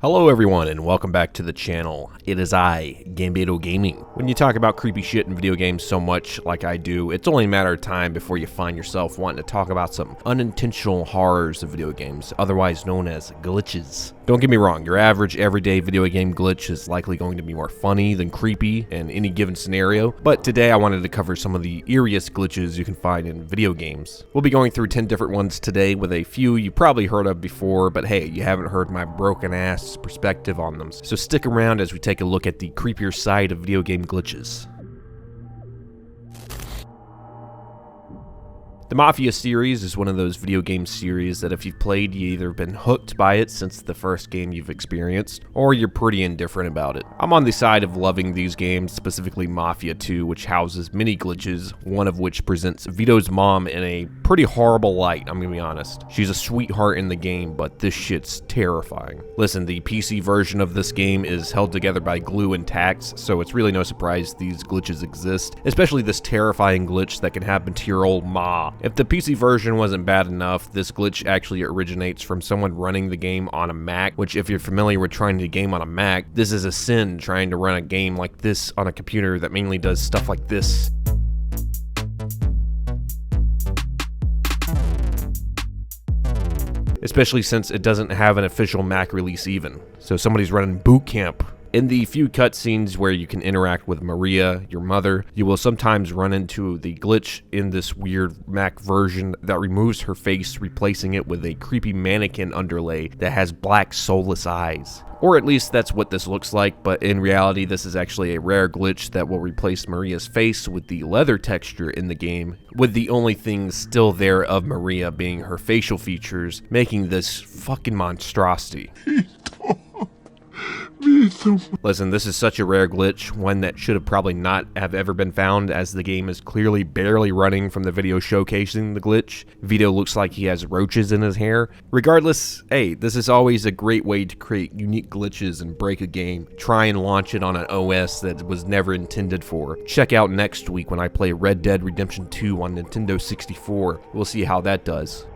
Hello everyone and welcome back to the channel. It is I, Gambito Gaming. When you talk about creepy shit in video games so much like I do, it's only a matter of time before you find yourself wanting to talk about some unintentional horrors of video games, otherwise known as glitches. Don't get me wrong, your average everyday video game glitch is likely going to be more funny than creepy in any given scenario, but today I wanted to cover some of the eeriest glitches you can find in video games. We'll be going through 10 different ones today with a few you probably heard of before, but hey, you haven't heard my broken ass perspective on them. So stick around as we take a look at the creepier side of video game glitches. The Mafia series is one of those video game series that if you've played, you either been hooked by it since the first game you've experienced, or you're pretty indifferent about it. I'm on the side of loving these games, specifically Mafia 2, which houses many glitches, one of which presents Vito's mom in a pretty horrible light, I'm gonna be honest. She's a sweetheart in the game, but this shit's terrifying. Listen, the PC version of this game is held together by glue and tacks, so it's really no surprise these glitches exist, especially this terrifying glitch that can happen to your old ma. If the PC version wasn't bad enough, this glitch actually originates from someone running the game on a Mac, which if you're familiar with trying to game on a Mac, this is a sin trying to run a game like this on a computer that mainly does stuff like this. Especially since it doesn't have an official Mac release even. So somebody's running boot camp. In the few cutscenes where you can interact with Maria, your mother, you will sometimes run into the glitch in this weird Mac version that removes her face, replacing it with a creepy mannequin underlay that has black soulless eyes. Or at least that's what this looks like, but in reality this is actually a rare glitch that will replace Maria's face with the leather texture in the game, with the only thing still there of Maria being her facial features, making this fucking monstrosity. Listen, this is such a rare glitch, one that should have probably not have ever been found, as the game is clearly barely running from the video showcasing the glitch. Vito looks like he has roaches in his hair. Regardless, hey, this is always a great way to create unique glitches and break a game. Try and launch it on an OS that was never intended for. Check out next week when I play Red Dead Redemption 2 on Nintendo 64. We'll see how that does.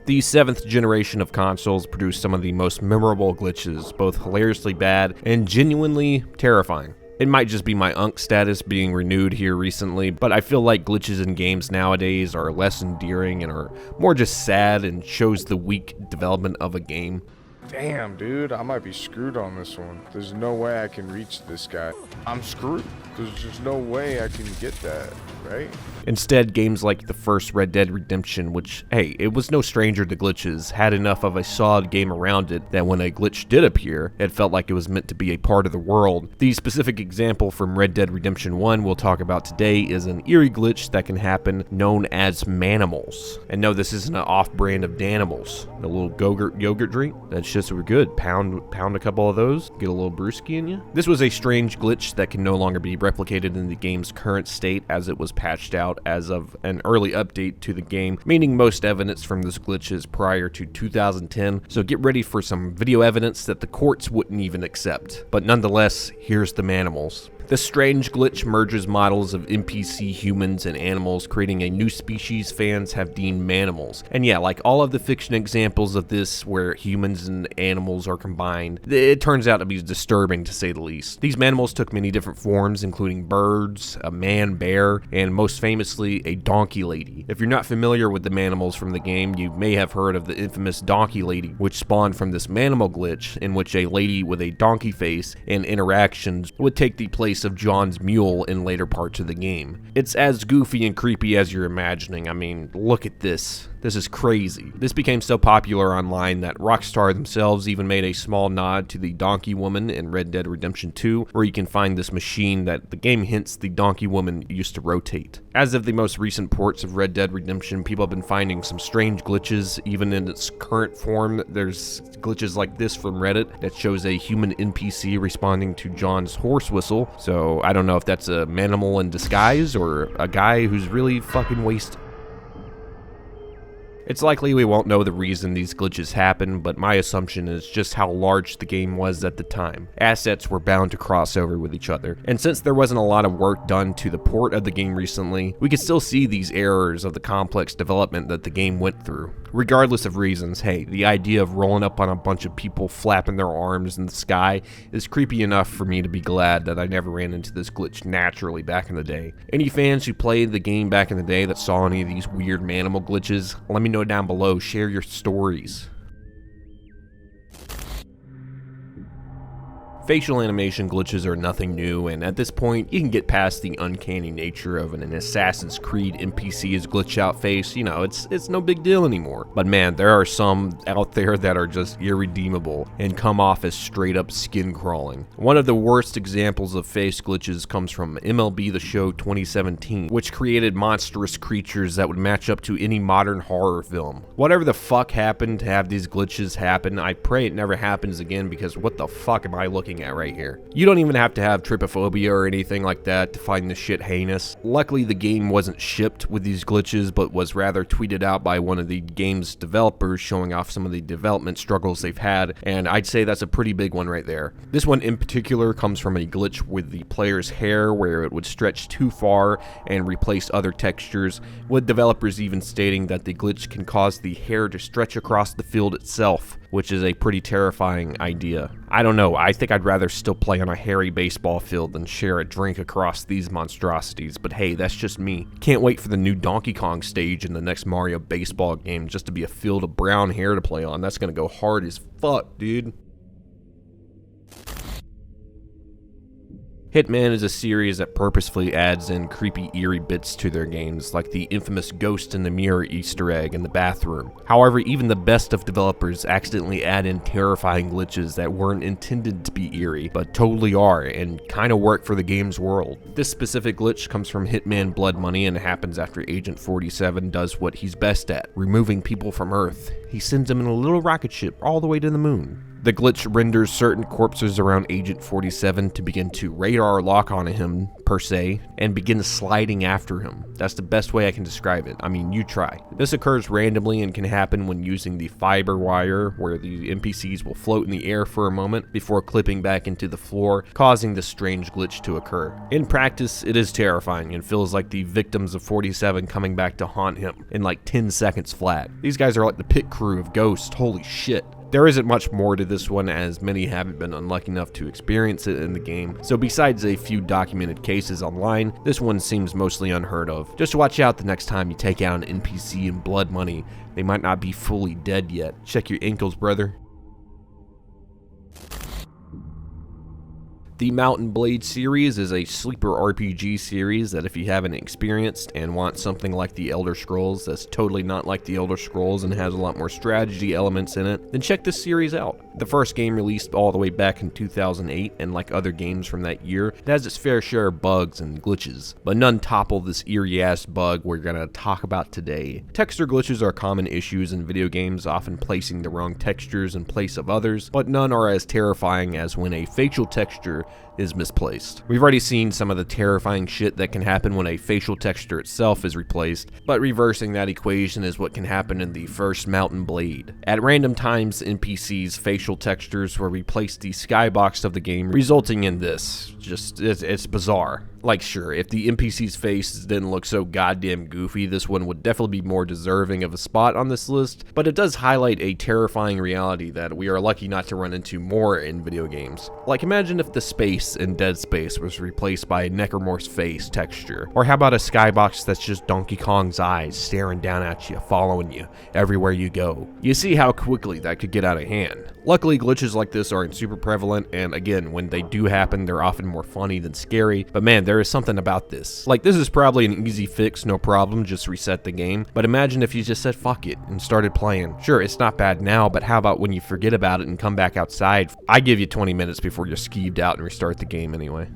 The 7th generation of consoles produced some of the most memorable glitches, both hilariously bad and genuinely terrifying. It might just be my UNC status being renewed here recently, but I feel like glitches in games nowadays are less endearing and are more just sad and shows the weak development of a game. Damn, dude, I might be screwed on this one. There's no way I can reach this guy. I'm screwed. There's just no way I can get that, right? Instead, games like the first Red Dead Redemption, which, hey, it was no stranger to glitches, had enough of a solid game around it that when a glitch did appear, it felt like it was meant to be a part of the world. The specific example from Red Dead Redemption 1 we'll talk about today is an eerie glitch that can happen known as Manimals. And no, this isn't an off-brand of Danimals, a little yogurt drink. That's just good. Pound a couple of those, get a little brewski in you. This was a strange glitch that can no longer be replicated in the game's current state, as it was patched out as of an early update to the game, meaning most evidence from this glitch is prior to 2010, so get ready for some video evidence that the courts wouldn't even accept. But nonetheless, here's the Manimals. This strange glitch merges models of NPC humans and animals, creating a new species fans have deemed Manimals. And yeah, like all of the fiction examples of this where humans and animals are combined, it turns out to be disturbing to say the least. These Manimals took many different forms, including birds, a man bear, and most famously, a donkey lady. If you're not familiar with the Manimals from the game, you may have heard of the infamous donkey lady, which spawned from this Manimal glitch in which a lady with a donkey face and interactions would take the place of John's mule in later parts of the game. It's as goofy and creepy as you're imagining. I mean, look at this. This is crazy. This became so popular online that Rockstar themselves even made a small nod to the Donkey Woman in Red Dead Redemption 2, where you can find this machine that the game hints the Donkey Woman used to rotate. As of the most recent ports of Red Dead Redemption, people have been finding some strange glitches, even in its current form. There's glitches like this from Reddit that shows a human NPC responding to John's horse whistle, so I don't know if that's a manimal in disguise or a guy who's really fucking wasted. It's likely we won't know the reason these glitches happen, but my assumption is just how large the game was at the time. Assets were bound to cross over with each other, and since there wasn't a lot of work done to the port of the game recently, we could still see these errors of the complex development that the game went through. Regardless of reasons, hey, the idea of rolling up on a bunch of people flapping their arms in the sky is creepy enough for me to be glad that I never ran into this glitch naturally back in the day. Any fans who played the game back in the day that saw any of these weird Manimal glitches, let me know down below, share your stories. Facial animation glitches are nothing new, and at this point, you can get past the uncanny nature of an Assassin's Creed NPC's glitch out face. You know, it's no big deal anymore. But man, there are some out there that are just irredeemable and come off as straight up skin crawling. One of the worst examples of face glitches comes from MLB The Show 2017, which created monstrous creatures that would match up to any modern horror film. Whatever the fuck happened to have these glitches happen, I pray it never happens again, because what the fuck am I looking at right here? You don't even have to have trypophobia or anything like that to find this shit heinous. Luckily, the game wasn't shipped with these glitches, but was rather tweeted out by one of the game's developers, showing off some of the development struggles they've had, and I'd say that's a pretty big one right there. This one in particular comes from a glitch with the player's hair, where it would stretch too far and replace other textures, with developers even stating that the glitch can cause the hair to stretch across the field itself, which is a pretty terrifying idea. I don't know, I think I'd rather still play on a hairy baseball field than share a drink across these monstrosities, but hey, that's just me. Can't wait for the new Donkey Kong stage in the next Mario baseball game just to be a field of brown hair to play on. That's gonna go hard as fuck, dude. Hitman is a series that purposefully adds in creepy, eerie bits to their games, like the infamous ghost in the mirror Easter egg in the bathroom. However, even the best of developers accidentally add in terrifying glitches that weren't intended to be eerie, but totally are, and kinda work for the game's world. This specific glitch comes from Hitman Blood Money and happens after Agent 47 does what he's best at, removing people from Earth. He sends them in a little rocket ship all the way to the moon. The glitch renders certain corpses around Agent 47 to begin to radar lock onto him, per se, and begin sliding after him. That's the best way I can describe it. I mean, you try. This occurs randomly and can happen when using the fiber wire, where the NPCs will float in the air for a moment before clipping back into the floor, causing this strange glitch to occur. In practice, it is terrifying and feels like the victims of 47 coming back to haunt him in like 10 seconds flat. These guys are like the pit crew of Ghost, holy shit. There isn't much more to this one, as many haven't been unlucky enough to experience it in the game, so besides a few documented cases online, this one seems mostly unheard of. Just watch out the next time you take out an NPC in Blood Money. They might not be fully dead yet. Check your ankles, brother. The Mountain Blade series is a sleeper RPG series that if you haven't experienced and want something like the Elder Scrolls that's totally not like the Elder Scrolls and has a lot more strategy elements in it, then check this series out. The first game released all the way back in 2008, and like other games from that year, it has its fair share of bugs and glitches, but none topple this eerie-ass bug we're gonna talk about today. Texture glitches are common issues in video games, often placing the wrong textures in place of others, but none are as terrifying as when a facial texture is misplaced. We've already seen some of the terrifying shit that can happen when a facial texture itself is replaced, but reversing that equation is what can happen in the first Mountain Blade. At random times, NPCs' facial textures will replace the skybox of the game, resulting in this. It's bizarre. Like, sure, if the NPC's face didn't look so goddamn goofy, this one would definitely be more deserving of a spot on this list, but it does highlight a terrifying reality that we are lucky not to run into more in video games. Like, imagine if the space in Dead Space was replaced by a necromorph's face texture. Or how about a skybox that's just Donkey Kong's eyes staring down at you, following you everywhere you go? You see how quickly that could get out of hand. Luckily, glitches like this aren't super prevalent, and again, when they do happen, they're often more funny than scary, but man, there is something about this. Like, this is probably an easy fix, no problem, just reset the game, but imagine if you just said fuck it and started playing. Sure, it's not bad now, but how about when you forget about it and come back outside? I give you 20 minutes before you're skeeved out and restart the game anyway.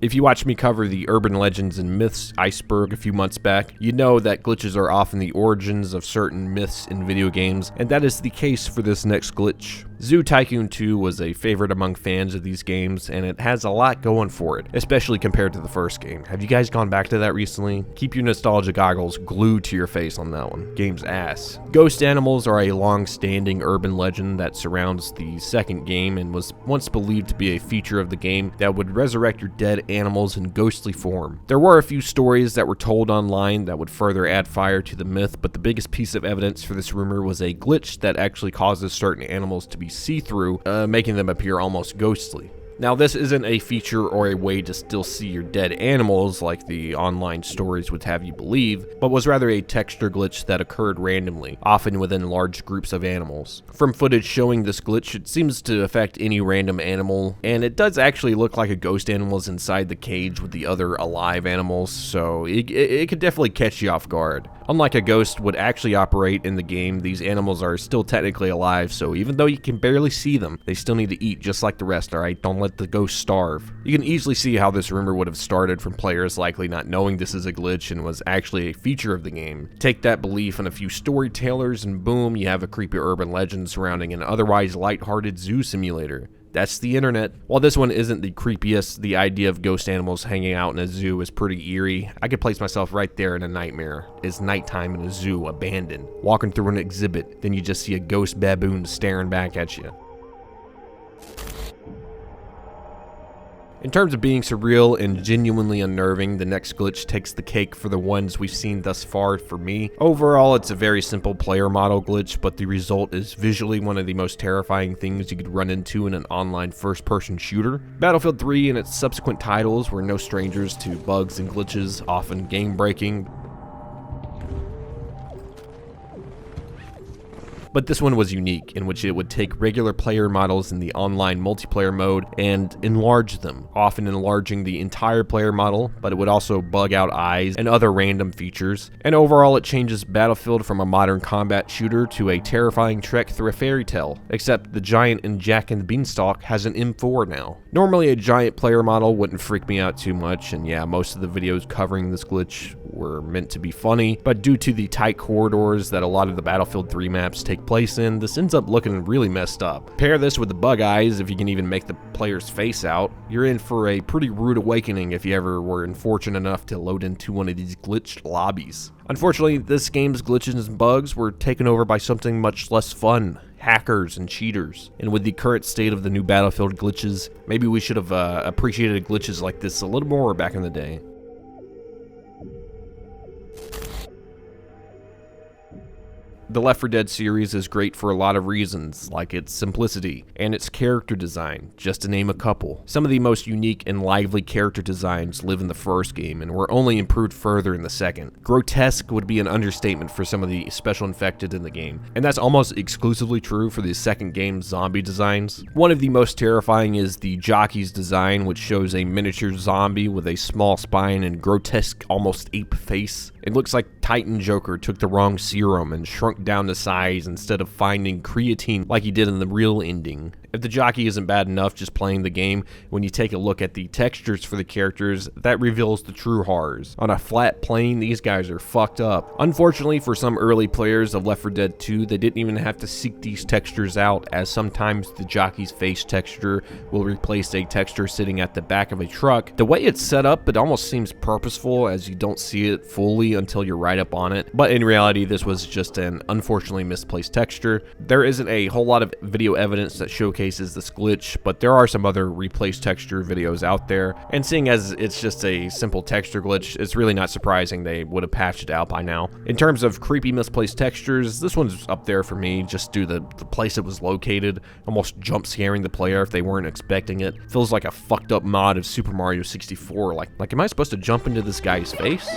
If you watched me cover the Urban Legends and Myths iceberg a few months back, you know that glitches are often the origins of certain myths in video games, and that is the case for this next glitch. Zoo Tycoon 2 was a favorite among fans of these games, and it has a lot going for it, especially compared to the first game. Have you guys gone back to that recently? Keep your nostalgia goggles glued to your face on that one. Game's ass. Ghost animals are a long-standing urban legend that surrounds the second game and was once believed to be a feature of the game that would resurrect your dead animals in ghostly form. There were a few stories that were told online that would further add fire to the myth, but the biggest piece of evidence for this rumor was a glitch that actually causes certain animals to be see-through, making them appear almost ghostly. Now, this isn't a feature or a way to still see your dead animals like the online stories would have you believe, but was rather a texture glitch that occurred randomly, often within large groups of animals. From footage showing this glitch, it seems to affect any random animal, and it does actually look like a ghost animal is inside the cage with the other alive animals, so it could definitely catch you off guard. Unlike a ghost would actually operate in the game, these animals are still technically alive, so even though you can barely see them, they still need to eat just like the rest, alright? Don't let the ghost starve. You can easily see how this rumor would have started from players likely not knowing this is a glitch and was actually a feature of the game. Take that belief and a few storytellers and boom, you have a creepy urban legend surrounding an otherwise lighthearted zoo simulator. That's the internet. While this one isn't the creepiest, the idea of ghost animals hanging out in a zoo is pretty eerie. I could place myself right there in a nightmare. It's nighttime in a zoo, abandoned, walking through an exhibit, then you just see a ghost baboon staring back at you. In terms of being surreal and genuinely unnerving, the next glitch takes the cake for the ones we've seen thus far for me. Overall, it's a very simple player model glitch, but the result is visually one of the most terrifying things you could run into in an online first-person shooter. Battlefield 3 and its subsequent titles were no strangers to bugs and glitches, often game-breaking. But this one was unique, in which it would take regular player models in the online multiplayer mode and enlarge them, often enlarging the entire player model, but it would also bug out eyes and other random features. And overall, it changes Battlefield from a modern combat shooter to a terrifying trek through a fairy tale, except the giant in Jack and the Beanstalk has an M4 now. Normally, a giant player model wouldn't freak me out too much, and yeah, most of the videos covering this glitch were meant to be funny, but due to the tight corridors that a lot of the Battlefield 3 maps take place in, this ends up looking really messed up. Pair this with the bug eyes, if you can even make the player's face out, you're in for a pretty rude awakening if you ever were unfortunate enough to load into one of these glitched lobbies. Unfortunately, this game's glitches and bugs were taken over by something much less fun: hackers and cheaters. And with the current state of the new Battlefield glitches, maybe we should have appreciated glitches like this a little more back in the day. The Left 4 Dead series is great for a lot of reasons, like its simplicity and its character design, just to name a couple. Some of the most unique and lively character designs live in the first game and were only improved further in the second. Grotesque would be an understatement for some of the special infected in the game, and that's almost exclusively true for the second game's zombie designs. One of the most terrifying is the Jockey's design, which shows a miniature zombie with a small spine and grotesque, almost ape face. It looks like Titan Joker took the wrong serum and shrunk down to size instead of finding creatine like he did in the real ending. If the Jockey isn't bad enough just playing the game, when you take a look at the textures for the characters, that reveals the true horrors. On a flat plane, these guys are fucked up. Unfortunately for some early players of Left 4 Dead 2, they didn't even have to seek these textures out, as sometimes the Jockey's face texture will replace a texture sitting at the back of a truck. The way it's set up, it almost seems purposeful, as you don't see it fully until you're right up on it. But in reality, this was just an unfortunately misplaced texture. There isn't a whole lot of video evidence that showcases this glitch, but there are some other replaced texture videos out there, and seeing as it's just a simple texture glitch, it's really not surprising they would have patched it out by now. In terms of creepy misplaced textures, this one's up there for me, just due to the place it was located, almost jump scaring the player if they weren't expecting it. Feels like a fucked up mod of Super Mario 64, like am I supposed to jump into this guy's face?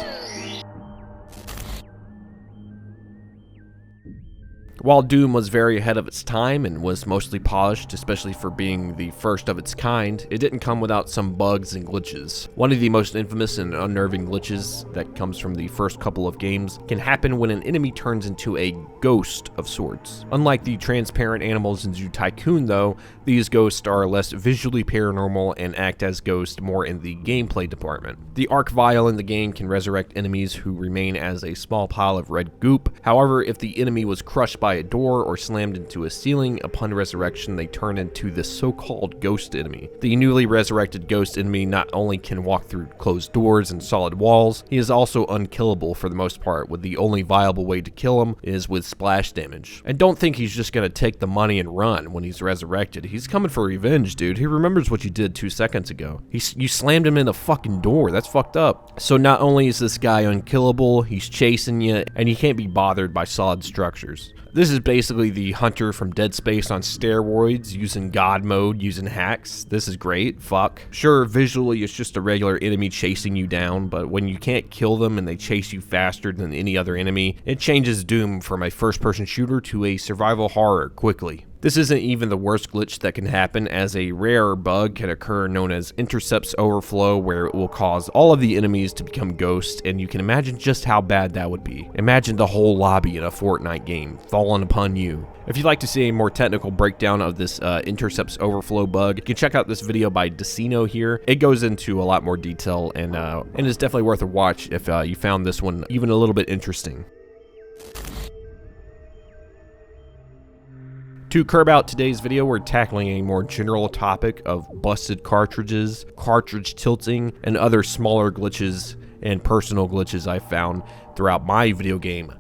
While Doom was very ahead of its time and was mostly polished, especially for being the first of its kind, it didn't come without some bugs and glitches. One of the most infamous and unnerving glitches that comes from the first couple of games can happen when an enemy turns into a ghost of sorts. Unlike the transparent animals in Zoo Tycoon though, these ghosts are less visually paranormal and act as ghosts more in the gameplay department. The Arc Vial in the game can resurrect enemies who remain as a small pile of red goop. However, if the enemy was crushed by by a door or slammed into a ceiling, upon resurrection they turn into the so-called ghost enemy. The newly resurrected ghost enemy not only can walk through closed doors and solid walls, he is also unkillable for the most part, with the only viable way to kill him is with splash damage. And don't think he's just gonna take the money and run when he's resurrected. He's coming for revenge, dude. He remembers what you did 2 seconds ago. You slammed him in the fucking door. That's fucked up. So not only is this guy unkillable, he's chasing you, and you can't be bothered by solid structures. This is basically the Hunter from Dead Space on steroids, using God mode, using hacks. This is great. Fuck. Sure, visually it's just a regular enemy chasing you down, but when you can't kill them and they chase you faster than any other enemy, it changes Doom from a first-person shooter to a survival horror quickly. This isn't even the worst glitch that can happen, as a rare bug can occur known as intercepts overflow, where it will cause all of the enemies to become ghosts, and you can imagine just how bad that would be. Imagine the whole lobby in a Fortnite game falling upon you. If you'd like to see a more technical breakdown of this intercepts overflow bug, you can check out this video by Decino here. It goes into a lot more detail, and is definitely worth a watch if you found this one even a little bit interesting. To curb out today's video, we're tackling a more general topic of busted cartridges, cartridge tilting, and other smaller glitches and personal glitches I found throughout my video game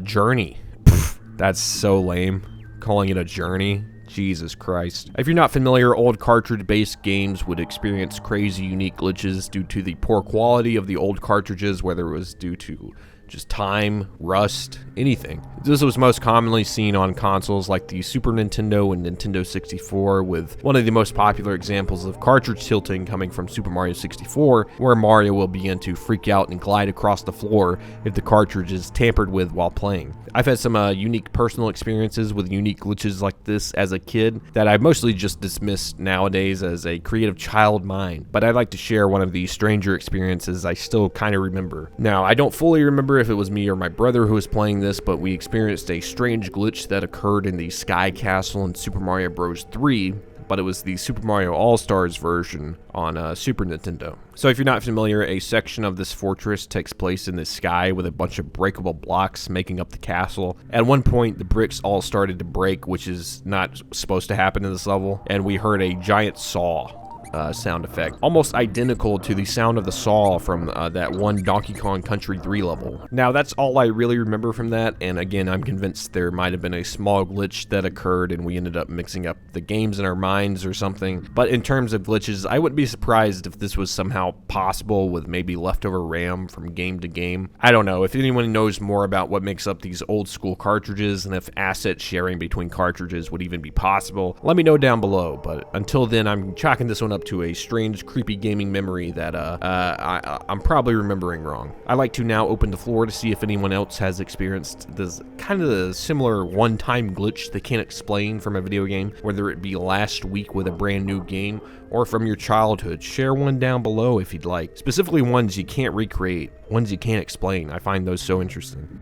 journey. Pfft, that's so lame, calling it a journey. Jesus Christ. If you're not familiar, old cartridge-based games would experience crazy unique glitches due to the poor quality of the old cartridges, whether it was due to just time, rust, anything. This was most commonly seen on consoles like the Super Nintendo and Nintendo 64, with one of the most popular examples of cartridge tilting coming from Super Mario 64, where Mario will begin to freak out and glide across the floor if the cartridge is tampered with while playing. I've had some unique personal experiences with unique glitches like this as a kid that I mostly just dismissed nowadays as a creative child mind, but I'd like to share one of these stranger experiences I still kind of remember. Now, I don't fully remember if it was me or my brother who was playing this, but we experienced a strange glitch that occurred in the Sky Castle in Super Mario Bros. 3, but it was the Super Mario All-Stars version on Super Nintendo. So if you're not familiar, a section of this fortress takes place in the sky with a bunch of breakable blocks making up the castle. At one point, the bricks all started to break, which is not supposed to happen in this level, and we heard a giant saw sound effect, almost identical to the sound of the saw from that one Donkey Kong Country 3 level. Now, that's all I really remember from that, and again, I'm convinced there might have been a small glitch that occurred and we ended up mixing up the games in our minds or something. But in terms of glitches, I wouldn't be surprised if this was somehow possible with maybe leftover RAM from game to game. I don't know. If anyone knows more about what makes up these old school cartridges and if asset sharing between cartridges would even be possible, let me know down below. But until then, I'm chalking this one up to a strange, creepy gaming memory that I'm probably remembering wrong. I like to now open the floor to see if anyone else has experienced this kind of a similar one-time glitch they can't explain from a video game, whether it be last week with a brand new game or from your childhood. Share one down below if you'd like. Specifically ones you can't recreate, ones you can't explain. I find those so interesting.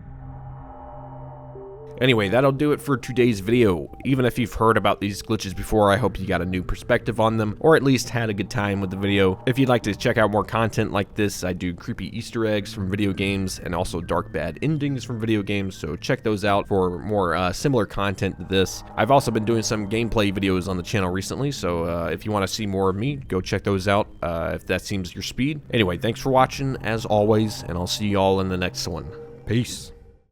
Anyway, that'll do it for today's video. Even if you've heard about these glitches before, I hope you got a new perspective on them, or at least had a good time with the video. If you'd like to check out more content like this, I do creepy Easter eggs from video games and also dark bad endings from video games, so check those out for more similar content to this. I've also been doing some gameplay videos on the channel recently, so if you want to see more of me, go check those out if that seems your speed. Anyway, thanks for watching as always, and I'll see y'all in the next one. Peace.